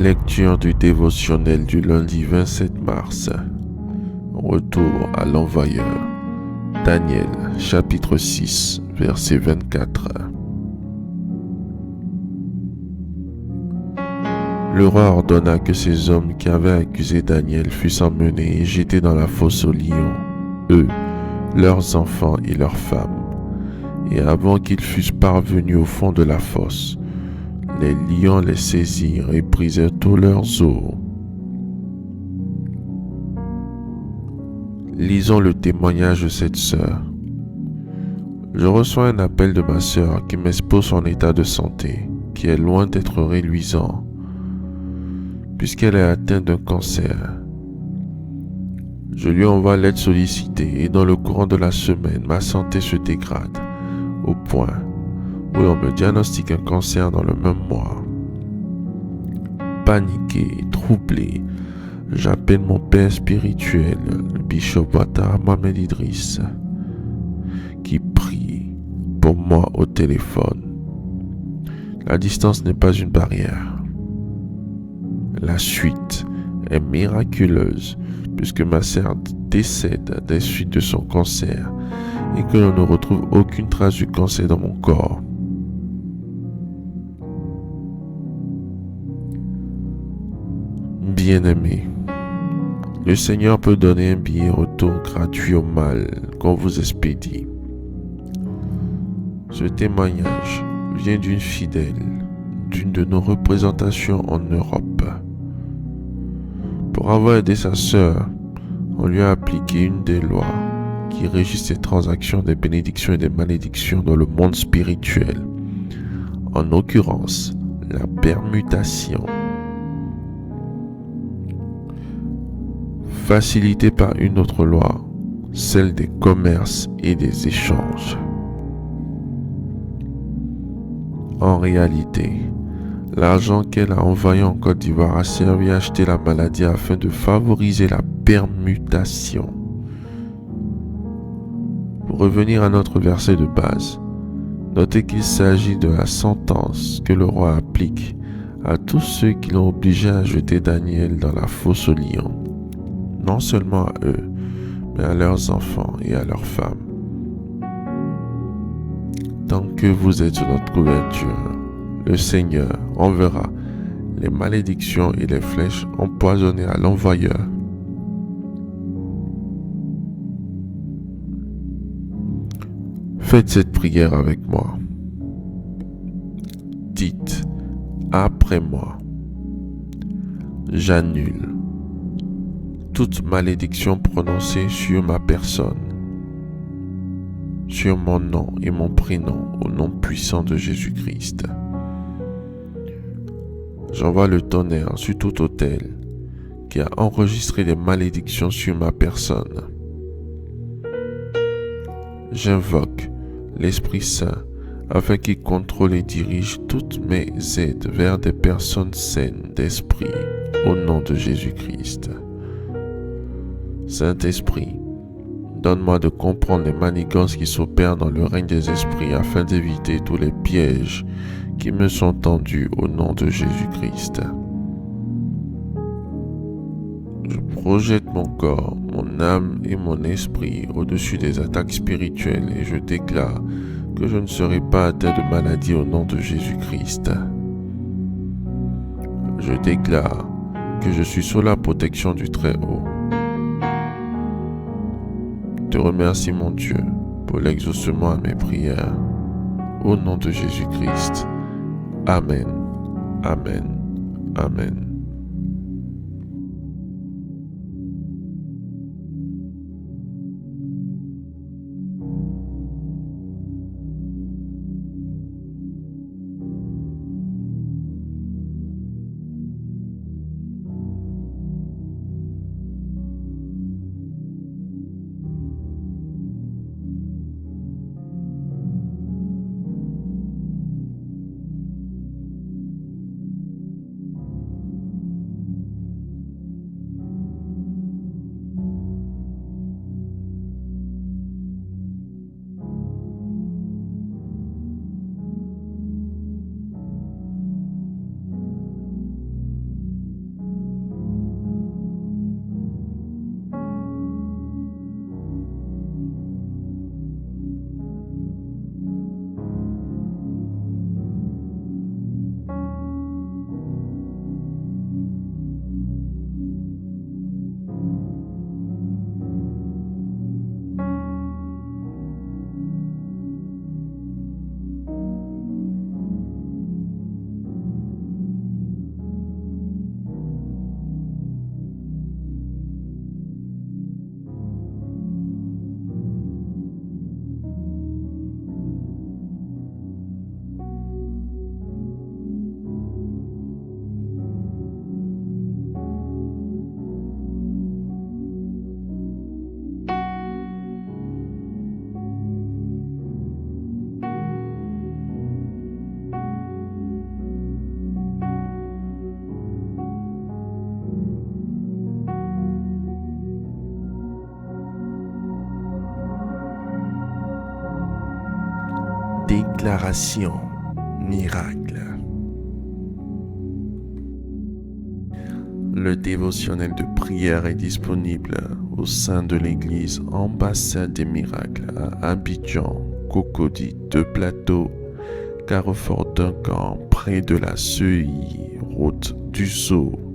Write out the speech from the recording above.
Lecture du dévotionnel du lundi 27 mars. Retour à l'envoyeur. Daniel, chapitre 6, verset 24. Le roi ordonna que ces hommes qui avaient accusé Daniel fussent emmenés et jetés dans la fosse aux lions, eux, leurs enfants et leurs femmes. Et avant qu'ils fussent parvenus au fond de la fosse, les lions les saisirent et brisèrent tous leurs os. Lisons le témoignage de cette sœur. Je reçois un appel de ma sœur qui m'expose son état de santé, qui est loin d'être reluisant, puisqu'elle est atteinte d'un cancer. Je lui envoie l'aide sollicitée et dans le courant de la semaine, ma santé se dégrade, au point où l'on me diagnostique un cancer dans le même mois. Paniqué, troublé, j'appelle mon père spirituel, le bishop Ouattara Mohamed Idriss, qui prie pour moi au téléphone. La distance n'est pas une barrière. La suite est miraculeuse puisque ma sœur décède des suites de son cancer et que l'on ne retrouve aucune trace du cancer dans mon corps. Bien-aimé, le Seigneur peut donner un billet retour gratuit au mal qu'on vous expédie. Ce témoignage vient d'une fidèle, d'une de nos représentations en Europe. Pour avoir aidé sa sœur, on lui a appliqué une des lois qui régissent les transactions des bénédictions et des malédictions dans le monde spirituel. En l'occurrence, la permutation. Facilitée par une autre loi, celle des commerces et des échanges. En réalité, l'argent qu'elle a envoyé en Côte d'Ivoire a servi à acheter la maladie afin de favoriser la permutation. Pour revenir à notre verset de base, notez qu'il s'agit de la sentence que le roi applique à tous ceux qui l'ont obligé à jeter Daniel dans la fosse aux lions. Non seulement à eux, mais à leurs enfants et à leurs femmes. Tant que vous êtes sous notre couverture, le Seigneur enverra les malédictions et les flèches empoisonnées à l'envoyeur. Faites cette prière avec moi. Dites après moi: j'annule toute malédiction prononcée sur ma personne, sur mon nom et mon prénom, au nom puissant de Jésus-Christ. J'envoie le tonnerre sur tout autel qui a enregistré des malédictions sur ma personne. J'invoque l'Esprit Saint afin qu'il contrôle et dirige toutes mes aides vers des personnes saines d'esprit, au nom de Jésus-Christ. Saint-Esprit, donne-moi de comprendre les manigances qui s'opèrent dans le règne des esprits afin d'éviter tous les pièges qui me sont tendus au nom de Jésus-Christ. Je projette mon corps, mon âme et mon esprit au-dessus des attaques spirituelles et je déclare que je ne serai pas atteint de maladie au nom de Jésus-Christ. Je déclare que je suis sous la protection du Très-Haut. Je te remercie mon Dieu pour l'exaucement à mes prières. Au nom de Jésus-Christ. Amen. Amen. Amen. Déclaration miracle. Le dévotionnel de prière est disponible au sein de l'église Ambassade des Miracles à Abidjan, Cocody, 2 Plateaux, Carrefour Duncan, près de la CEI, route du Sceau.